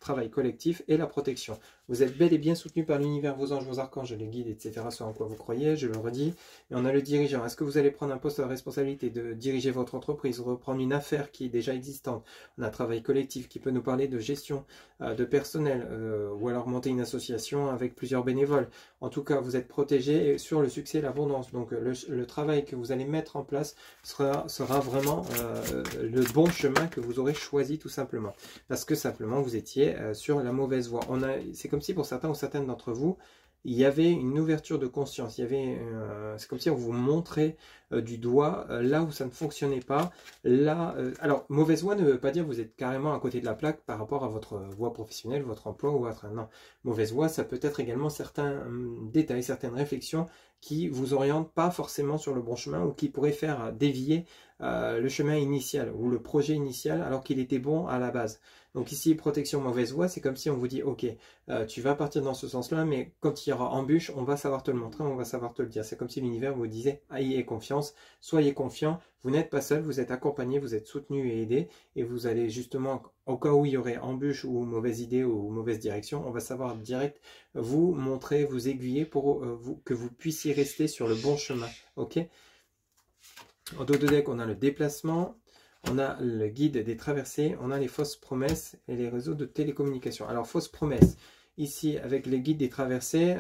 Speaker 1: travail collectif et la protection. Vous êtes bel et bien soutenu par l'univers, vos anges, vos archanges, les guides, etc. Ce en quoi vous croyez, je le redis. Et on a le dirigeant. Est-ce que vous allez prendre un poste de responsabilité de diriger votre entreprise, reprendre une affaire qui est déjà existante? On a travail collectif qui peut nous parler de gestion de personnel ou alors monter une association avec plusieurs bénévoles. En tout cas, vous êtes protégé sur le succès et l'abondance. Donc le travail que vous allez mettre en place sera vraiment le bon chemin que vous aurez choisi tout simplement. Parce que simplement vous étiez sur la mauvaise voie. C'est comme si pour certains ou certaines d'entre vous, il y avait une ouverture de conscience, c'est comme si on vous montrait du doigt là où ça ne fonctionnait pas. Là, alors, mauvaise voie ne veut pas dire que vous êtes carrément à côté de la plaque par rapport à votre voie professionnelle, votre emploi ou votre... Non, mauvaise voie, ça peut être également certains détails, certaines réflexions qui vous orientent pas forcément sur le bon chemin ou qui pourraient faire dévier le chemin initial ou le projet initial alors qu'il était bon à la base. Donc ici, protection mauvaise voie, c'est comme si on vous dit, ok, tu vas partir dans ce sens-là, mais quand il y aura embûche, on va savoir te le montrer, on va savoir te le dire. C'est comme si l'univers vous disait, ayez confiance, soyez confiant, vous n'êtes pas seul, vous êtes accompagné, vous êtes soutenu et aidé, et vous allez justement, au cas où il y aurait embûche ou mauvaise idée ou mauvaise direction, on va savoir direct vous montrer, vous aiguiller pour que vous puissiez rester sur le bon chemin. Ok? En dos de deck, on a le déplacement, on a le guide des traversées, on a les fausses promesses et les réseaux de télécommunication. Alors, fausses promesses, ici avec les guides des traversées,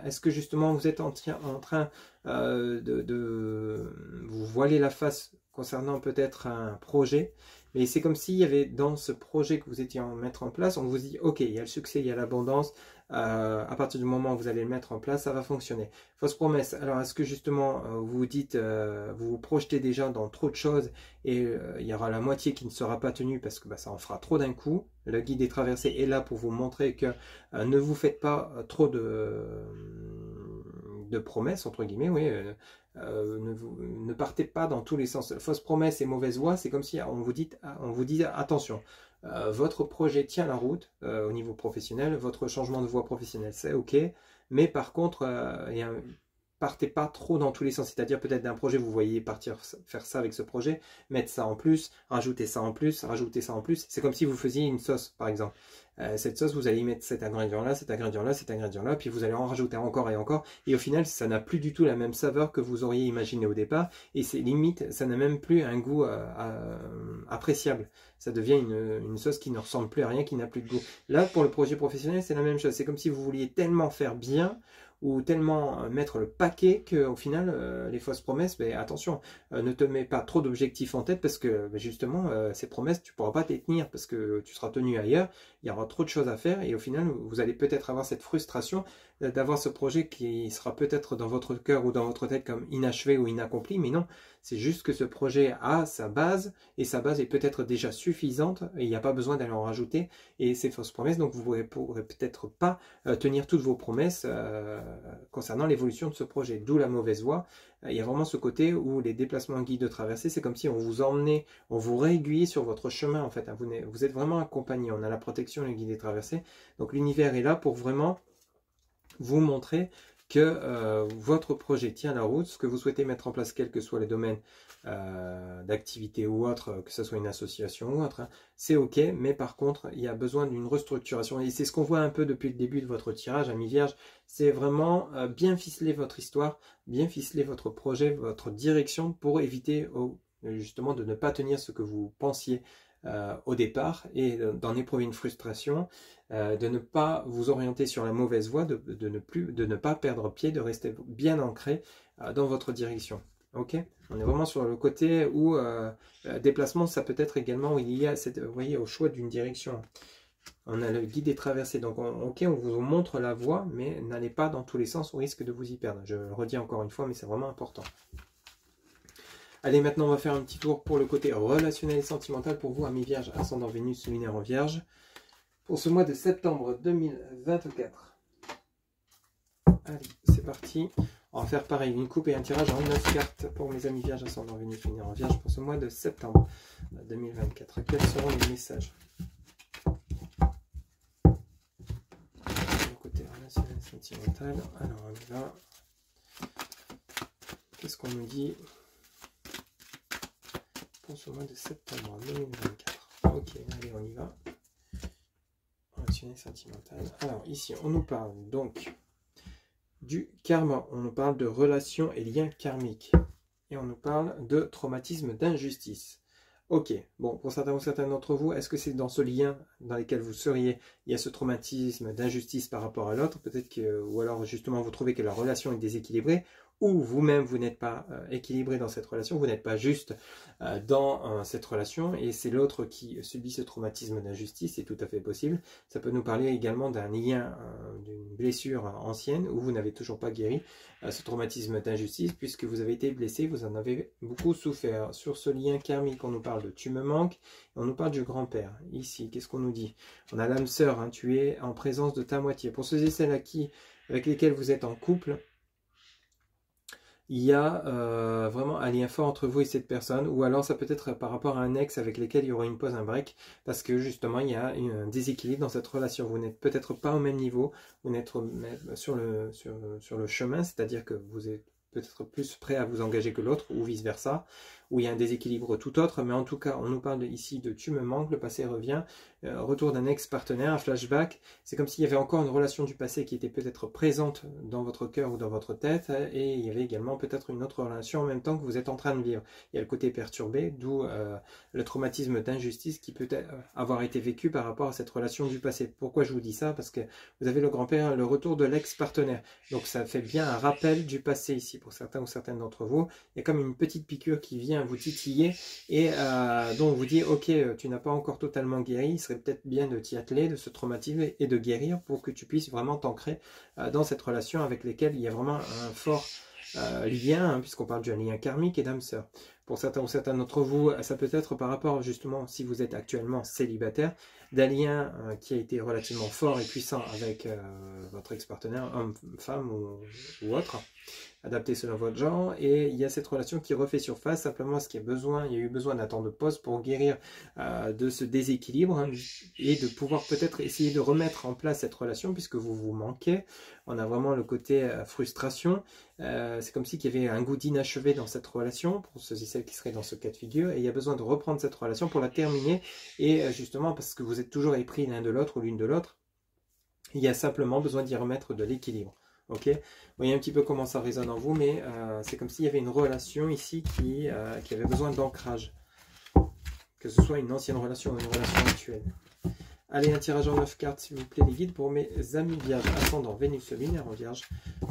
Speaker 1: est-ce que justement vous êtes en train de vous voiler la face concernant peut-être un projet? Mais c'est comme s'il y avait dans ce projet que vous étiez en mettre en place, on vous dit, ok, il y a le succès, il y a l'abondance, à partir du moment où vous allez le mettre en place, ça va fonctionner. Fausse promesse, alors est-ce que justement vous vous dites, vous vous projetez déjà dans trop de choses et il y aura la moitié qui ne sera pas tenue parce que ça en fera trop d'un coup. Le guide des traversées est là pour vous montrer que ne vous faites pas trop de promesses, entre guillemets, oui, ne partez pas dans tous les sens. Fausse promesse et mauvaise voie, c'est comme si on vous dit attention, votre projet tient la route au niveau professionnel, votre changement de voie professionnelle c'est ok, mais par contre, partez pas trop dans tous les sens, c'est-à-dire peut-être d'un projet vous voyez partir faire ça avec ce projet, mettre ça en plus, rajouter ça en plus, rajouter ça en plus, c'est comme si vous faisiez une sauce par exemple. Cette sauce, vous allez y mettre cet ingrédient là, cet ingrédient là, cet ingrédient là, puis vous allez en rajouter encore et encore, et au final ça n'a plus du tout la même saveur que vous auriez imaginé au départ, et c'est limite, ça n'a même plus un goût appréciable, ça devient une sauce qui ne ressemble plus à rien, qui n'a plus de goût. Là pour le projet professionnel c'est la même chose, c'est comme si vous vouliez tellement faire bien, ou tellement mettre le paquet qu'au final, les fausses promesses, attention, ne te mets pas trop d'objectifs en tête parce que justement, ces promesses, tu ne pourras pas les tenir parce que tu seras tenu ailleurs, il y aura trop de choses à faire et au final, vous allez peut-être avoir cette frustration d'avoir ce projet qui sera peut-être dans votre cœur ou dans votre tête comme inachevé ou inaccompli, mais non, c'est juste que ce projet a sa base et sa base est peut-être déjà suffisante et il n'y a pas besoin d'aller en rajouter et ces fausses promesses, donc vous ne pourrez peut-être pas tenir toutes vos promesses concernant l'évolution de ce projet, d'où la mauvaise voie. Il y a vraiment ce côté où les déplacements guides de traversée, c'est comme si on vous emmenait, on vous réaiguillait sur votre chemin en fait, vous êtes vraiment accompagné, on a la protection, le guide des traversées, donc l'univers est là pour vraiment vous montrer que votre projet tient la route, ce que vous souhaitez mettre en place, quels que soient les domaines d'activité ou autre, que ce soit une association ou autre, hein, c'est ok, mais par contre, il y a besoin d'une restructuration. Et c'est ce qu'on voit un peu depuis le début de votre tirage, ami Vierge, c'est vraiment bien ficeler votre histoire, bien ficeler votre projet, votre direction pour éviter justement de ne pas tenir ce que vous pensiez au départ et d'en éprouver une frustration, de ne pas vous orienter sur la mauvaise voie, de ne pas perdre pied, de rester bien ancré dans votre direction. Ok, on est vraiment sur le côté où déplacement, ça peut être également où il y a vous voyez, au choix d'une direction. On a le guide des traversées, donc ok, on vous montre la voie, mais n'allez pas dans tous les sens au risque de vous y perdre. Je le redis encore une fois, mais c'est vraiment important. Allez, maintenant on va faire un petit tour pour le côté relationnel et sentimental pour vous, amis Vierge, ascendant Vénus, lunaire en Vierge, pour ce mois de septembre 2024. Allez, c'est parti. On va faire pareil, une coupe et un tirage en 9 cartes pour mes amis Vierge, ascendant Vénus, lunaire en Vierge, pour ce mois de septembre 2024. Quels seront les messages? Le côté relationnel et sentimental. Alors, on y va. Qu'est-ce qu'on nous dit pour ce mois de septembre 2024? Ok, allez, on y va. Relationnel sentimental. Alors, ici, on nous parle donc du karma. On nous parle de relations et liens karmiques. Et on nous parle de traumatisme, d'injustice. Ok, bon, pour certains ou certaines d'entre vous, est-ce que c'est dans ce lien dans lequel vous seriez, il y a ce traumatisme d'injustice par rapport à l'autre, peut-être que, ou alors justement vous trouvez que la relation est déséquilibrée, ou vous-même vous n'êtes pas équilibré dans cette relation, vous n'êtes pas juste dans cette relation et c'est l'autre qui subit ce traumatisme d'injustice, c'est tout à fait possible. Ça peut nous parler également d'un lien, d'une blessure ancienne où vous n'avez toujours pas guéri ce traumatisme d'injustice puisque vous avez été blessé, vous en avez beaucoup souffert. Sur ce lien karmique, on nous parle de tu me manques, et on nous parle du grand-père. Ici, qu'est-ce qu'on nous dit? On a l'âme sœur, hein, tu es en présence de ta moitié. Pour ceux et celles avec lesquels vous êtes en couple, il y a vraiment un lien fort entre vous et cette personne, ou alors ça peut être par rapport à un ex avec lequel il y aura une pause, un break, parce que justement il y a un déséquilibre dans cette relation. Vous n'êtes peut-être pas au même niveau, vous n'êtes sur le chemin, c'est-à-dire que vous êtes peut-être plus prêt à vous engager que l'autre, ou vice-versa, où il y a un déséquilibre tout autre, mais en tout cas, on nous parle ici de tu me manques, le passé revient, retour d'un ex-partenaire, un flashback, c'est comme s'il y avait encore une relation du passé qui était peut-être présente dans votre cœur ou dans votre tête, et il y avait également peut-être une autre relation en même temps que vous êtes en train de vivre. Il y a le côté perturbé, d'où le traumatisme d'injustice qui peut avoir été vécu par rapport à cette relation du passé. Pourquoi je vous dis ça? Parce que vous avez le grand-père, le retour de l'ex-partenaire, donc ça fait bien un rappel du passé ici, pour certains ou certaines d'entre vous. Il y a comme une petite piqûre qui vient vous titiller et donc vous dit ok, tu n'as pas encore totalement guéri, il serait peut-être bien de t'y atteler, de ce traumatisme et de guérir pour que tu puisses vraiment t'ancrer dans cette relation avec laquelle il y a vraiment un fort lien, hein, puisqu'on parle d'un lien karmique et d'âme sœur. Pour certains ou certains d'entre vous, ça peut être par rapport justement, si vous êtes actuellement célibataire, d'un lien qui a été relativement fort et puissant avec votre ex-partenaire, homme, femme ou autre, adapté selon votre genre, et il y a cette relation qui refait surface, simplement ce qu'il y a besoin, il y a eu besoin d'un temps de pause pour guérir de ce déséquilibre, hein, et de pouvoir peut-être essayer de remettre en place cette relation, puisque vous vous manquez. On a vraiment le côté frustration, c'est comme si il y avait un goût d'inachevé dans cette relation, pour ceux et celles qui seraient dans ce cas de figure, et il y a besoin de reprendre cette relation pour la terminer, et justement parce que vous êtes toujours épris l'un de l'autre ou l'une de l'autre, il y a simplement besoin d'y remettre de l'équilibre. Ok, vous voyez un petit peu comment ça résonne en vous, mais c'est comme s'il y avait une relation ici qui avait besoin d'ancrage, que ce soit une ancienne relation ou une relation actuelle. Allez, un tirage en 9 cartes, s'il vous plaît, les guides pour mes amis vierges, ascendant Vénus lunaire en vierge.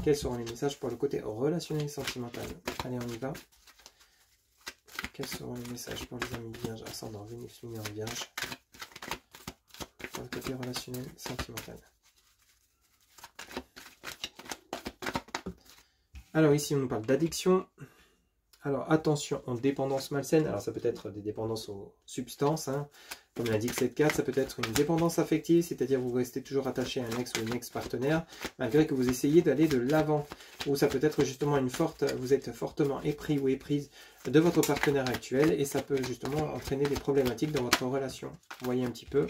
Speaker 1: Quels seront les messages pour le côté relationnel et sentimental? Allez, on y va. Quels seront les messages pour les amis vierges, ascendant Vénus lunaire en vierge, pour le côté relationnel et sentimental? Alors ici, on nous parle d'addiction. Alors attention, en dépendance malsaine, alors ça peut être des dépendances aux substances, hein, comme l'indique cette carte, ça peut être une dépendance affective, c'est-à-dire vous restez toujours attaché à un ex ou une ex-partenaire, malgré que vous essayez d'aller de l'avant. Ou ça peut être justement vous êtes fortement épris ou éprise de votre partenaire actuel, et ça peut justement entraîner des problématiques dans votre relation. Vous voyez un petit peu.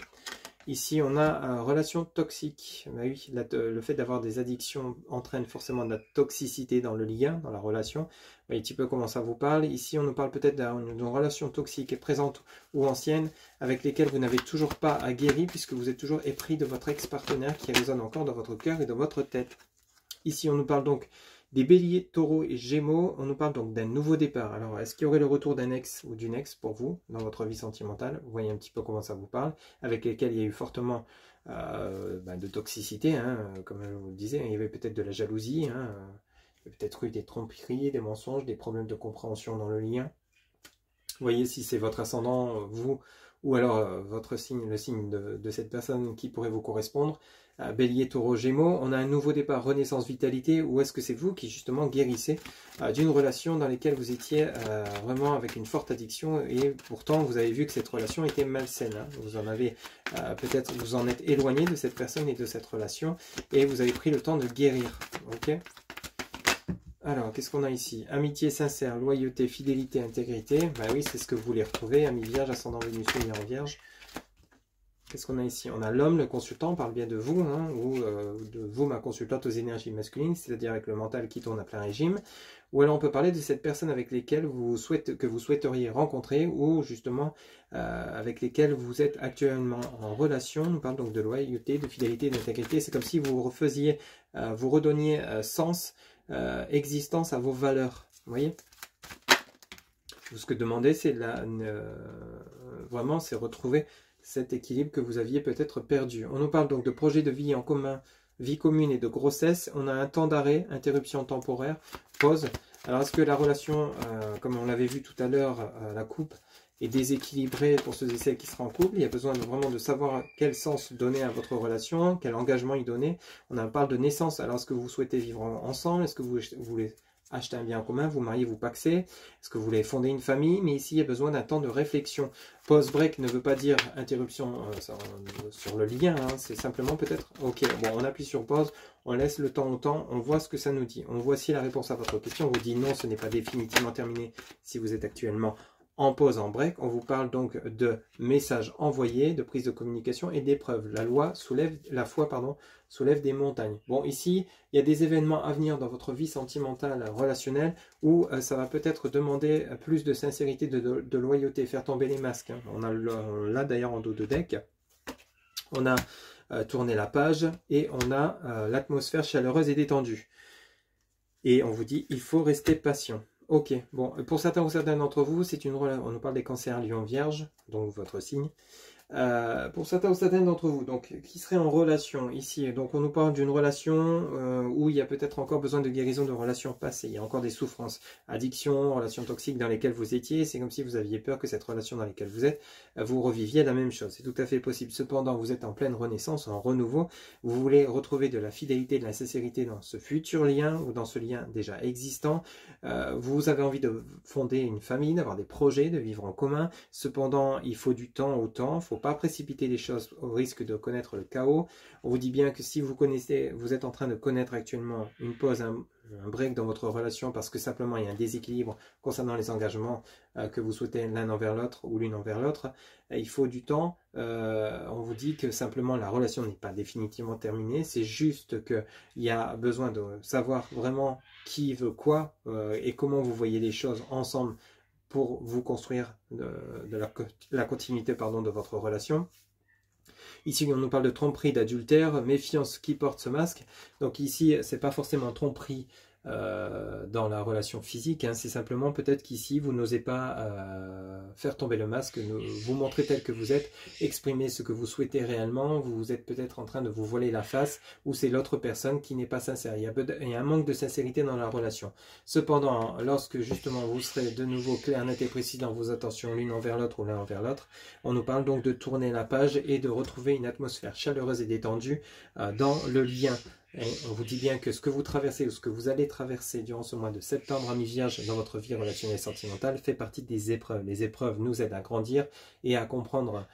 Speaker 1: Ici, on a une relation toxique. Bah oui, le fait d'avoir des addictions entraîne forcément de la toxicité dans le lien, dans la relation. Vous voyez un petit peu comment ça vous parle. Ici, on nous parle peut-être d'une relation toxique présente ou ancienne avec lesquelles vous n'avez toujours pas guéri puisque vous êtes toujours épris de votre ex-partenaire qui résonne encore dans votre cœur et dans votre tête. Ici, on nous parle donc des béliers, taureaux et gémeaux. On nous parle donc d'un nouveau départ. Alors, est-ce qu'il y aurait le retour d'un ex ou d'une ex pour vous dans votre vie sentimentale? Vous voyez un petit peu comment ça vous parle, avec lesquels il y a eu fortement de toxicité, hein, comme je vous le disais. Il y avait peut-être de la jalousie, hein, il y a peut-être eu des tromperies, des mensonges, des problèmes de compréhension dans le lien. Vous voyez si c'est votre ascendant, vous, ou alors votre signe, le signe de cette personne qui pourrait vous correspondre. Bélier, taureau, gémeaux, on a un nouveau départ, renaissance, vitalité, ou est-ce que c'est vous qui justement guérissez d'une relation dans laquelle vous étiez vraiment avec une forte addiction et pourtant vous avez vu que cette relation était malsaine, hein. Vous en avez peut-être, vous en êtes éloigné de cette personne et de cette relation et vous avez pris le temps de guérir, ok? Alors, qu'est-ce qu'on a ici? Amitié sincère, loyauté, fidélité, intégrité. Bah oui, c'est ce que vous voulez retrouver. Ami vierge, ascendant Vénus, lunaire en vierge. Qu'est-ce qu'on a ici? On a l'homme, le consultant, on parle bien de vous, hein, ou de vous, ma consultante aux énergies masculines, c'est-à-dire avec le mental qui tourne à plein régime. Ou alors on peut parler de cette personne avec lesquelles que vous souhaiteriez rencontrer, ou justement avec lesquelles vous êtes actuellement en relation. On nous parle donc de loyauté, de fidélité, d'intégrité. C'est comme si vous refaisiez, vous redonniez sens, existence à vos valeurs. Vous voyez? Ce que demandez, c'est vraiment, c'est retrouver cet équilibre que vous aviez peut-être perdu. On nous parle donc de projets de vie en commun vie commune et de grossesse. On a un temps d'arrêt, interruption temporaire, pause. Alors, est-ce que la relation, comme on l'avait vu tout à l'heure, la coupe, est déséquilibrée pour ceux et celles qui seraient en couple? Il y a besoin vraiment de savoir quel sens donner à votre relation, quel engagement y donner. On en parle de naissance. Alors, est-ce que vous souhaitez vivre ensemble? Est-ce que vous voulez acheter un bien en commun, vous mariez, vous pacsez? Est-ce que vous voulez fonder une famille? Mais ici, il y a besoin d'un temps de réflexion. Pause break ne veut pas dire interruption sur le lien, hein. C'est simplement peut-être, ok, bon, on appuie sur pause, on laisse le temps au temps, on voit ce que ça nous dit. On voit si la réponse à votre question vous dit non, ce n'est pas définitivement terminé si vous êtes actuellement en pause, en break. On vous parle donc de messages envoyés, de prise de communication et d'épreuves. La foi soulève des montagnes. Bon, ici, il y a des événements à venir dans votre vie sentimentale, relationnelle, où ça va peut-être demander plus de sincérité, de loyauté, faire tomber les masques, hein. On l'a d'ailleurs en dos de deck. On a tourné la page et on a l'atmosphère chaleureuse et détendue. Et on vous dit, il faut rester patient. Ok, bon, pour certains ou certaines d'entre vous, c'est une relation. On nous parle des cancers, lion, vierge, donc votre signe. Pour certains ou certaines d'entre vous, donc qui seraient en relation ici, donc on nous parle d'une relation où il y a peut-être encore besoin de guérison de relations passées, il y a encore des souffrances, addiction, relations toxiques dans lesquelles vous étiez, c'est comme si vous aviez peur que cette relation dans laquelle vous êtes, vous reviviez la même chose, c'est tout à fait possible. Cependant, vous êtes en pleine renaissance, en renouveau, vous voulez retrouver de la fidélité, de la sincérité dans ce futur lien ou dans ce lien déjà existant, vous avez envie de fonder une famille, d'avoir des projets, de vivre en commun. Cependant, il faut du temps au temps, il ne faut pas précipiter les choses au risque de connaître le chaos. On vous dit bien que si vous êtes en train de connaître actuellement une pause, un break dans votre relation parce que simplement il y a un déséquilibre concernant les engagements que vous souhaitez l'un envers l'autre ou l'une envers l'autre, il faut du temps. On vous dit que simplement la relation n'est pas définitivement terminée, c'est juste qu'il y a besoin de savoir vraiment qui veut quoi et comment vous voyez les choses ensemble pour vous construire la continuité de votre relation. Ici, on nous parle de tromperie, d'adultère, méfiance qui porte ce masque. Donc ici, c'est pas forcément tromperie dans la relation physique, hein. C'est simplement peut-être qu'ici, vous n'osez pas faire tomber le masque, vous montrer tel que vous êtes, exprimer ce que vous souhaitez réellement. Vous êtes peut-être en train de vous voiler la face, ou c'est l'autre personne qui n'est pas sincère. Il y a un manque de sincérité dans la relation. Cependant, lorsque justement vous serez de nouveau clair, net et précis dans vos attentions l'une envers l'autre ou l'un envers l'autre, on nous parle donc de tourner la page et de retrouver une atmosphère chaleureuse et détendue dans le lien. Et on vous dit bien que ce que vous traversez ou ce que vous allez traverser durant ce mois de septembre, amis vierges, dans votre vie relationnelle et sentimentale, fait partie des épreuves. Les épreuves nous aident à grandir et à comprendre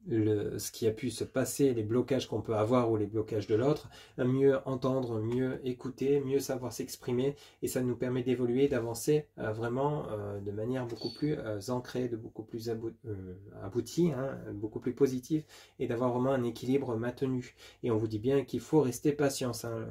Speaker 1: ce qui a pu se passer, les blocages qu'on peut avoir ou les blocages de l'autre, mieux entendre, mieux écouter, mieux savoir s'exprimer, et ça nous permet d'évoluer, d'avancer vraiment de manière beaucoup plus ancrée, de beaucoup plus aboutie, hein, beaucoup plus positive, et d'avoir vraiment un équilibre maintenu. Et on vous dit bien qu'il faut rester patient, hein.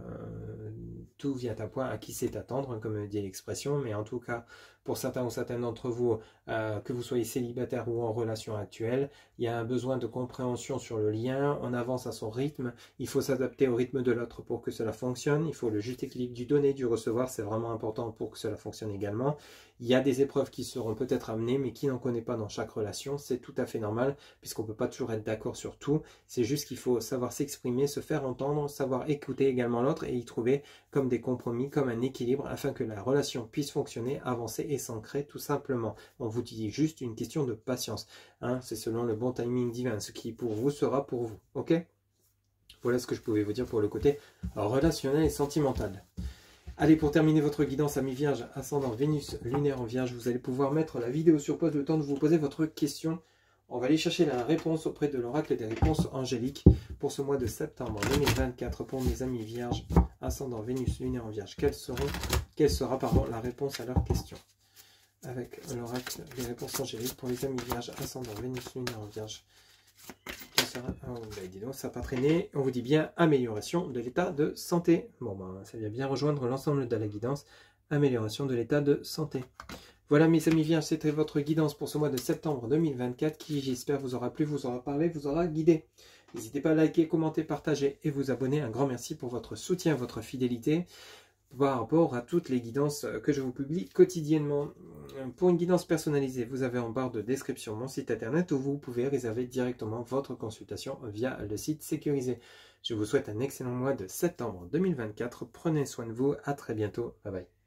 Speaker 1: Tout vient à point, à qui sait attendre, comme dit l'expression, mais en tout cas, pour certains ou certaines d'entre vous, que vous soyez célibataire ou en relation actuelle, il y a un besoin de compréhension sur le lien, on avance à son rythme, il faut s'adapter au rythme de l'autre pour que cela fonctionne, il faut le juste équilibre du donner, du recevoir, c'est vraiment important pour que cela fonctionne également. Il y a des épreuves qui seront peut-être amenées, mais qui n'en connaît pas dans chaque relation, c'est tout à fait normal, puisqu'on ne peut pas toujours être d'accord sur tout, c'est juste qu'il faut savoir s'exprimer, se faire entendre, savoir écouter également l'autre et y trouver comme des compromis, comme un équilibre, afin que la relation puisse fonctionner, avancer et s'ancrer tout simplement. On vous dit juste une question de patience, hein, c'est selon le bon timing divin, ce qui pour vous sera pour vous, ok? Voilà ce que je pouvais vous dire pour le côté relationnel et sentimental. Allez, pour terminer votre guidance, amis vierges, ascendant Vénus, lunaire en vierge, vous allez pouvoir mettre la vidéo sur pause le temps de vous poser votre question. On va aller chercher la réponse auprès de l'oracle des réponses angéliques pour ce mois de septembre 2024 pour mes amis vierges, ascendant Vénus, lunaire en vierge. Quelle sera la réponse à leurs questions avec l'oracle des réponses angéliques pour les amis vierges, ascendant Vénus, lunaire en vierge. Oh, ben dis donc, ça n'a pas traîné. On vous dit bien amélioration de l'état de santé. Bon, ben, ça vient bien rejoindre l'ensemble de la guidance. Amélioration de l'état de santé. Voilà mes amis vierges, c'était votre guidance pour ce mois de septembre 2024 qui, j'espère, vous aura plu, vous aura parlé, vous aura guidé. N'hésitez pas à liker, commenter, partager et vous abonner. Un grand merci pour votre soutien, votre fidélité. par rapport à toutes les guidances que je vous publie quotidiennement. Pour une guidance personnalisée, vous avez en barre de description mon site internet où vous pouvez réserver directement votre consultation via le site sécurisé. Je vous souhaite un excellent mois de septembre 2024. Prenez soin de vous. À très bientôt. Bye bye.